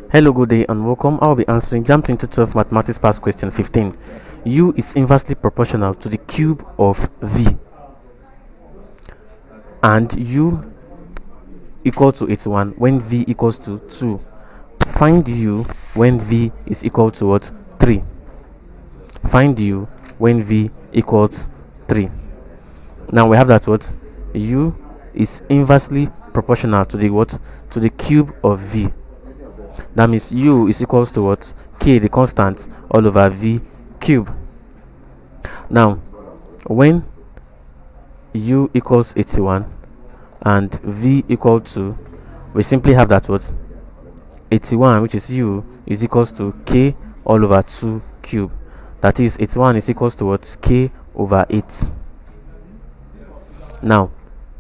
Hello, good day and welcome. I'll be answering JAMB 2012 Mathematics Past Question 15. U is inversely proportional to the cube of V and U equal to 81 when V equals to 2. Find U when V is equal to what? 3. Find U when V equals 3. Now we have that what? U is inversely proportional to the what? To the cube of V. That means U is equals to what? K, the constant, all over V cube. Now when U equals 81 and V equal to, we simply have that what? 81, which is U, is equals to K all over 2 cube. That is 81 is equals to what? K over 8. Now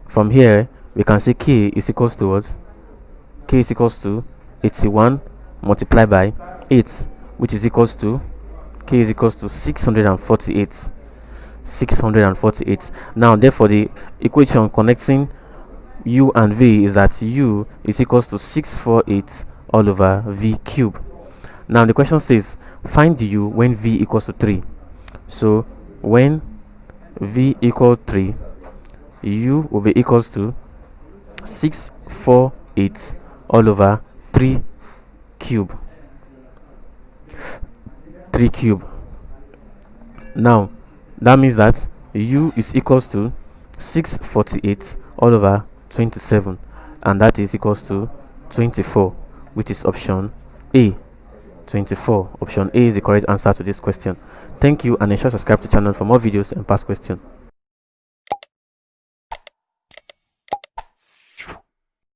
from here we can say K is equals to what? K is equals to 81 multiplied by 8, which is equals to, K is equals to 648. 648. Now therefore the equation connecting U and V is that U is equals to 648 all over V cube. Now the question says find U when V equals to 3. So when V equals 3, U will be equals to 648 all over 3 cube. 3 cube. Now that means that U is equals to 648 all over 27, and that is equals to 24, which is option A. 24. Option A is the correct answer to this question. Thank you, and ensure to subscribe to the channel for more videos and past questions.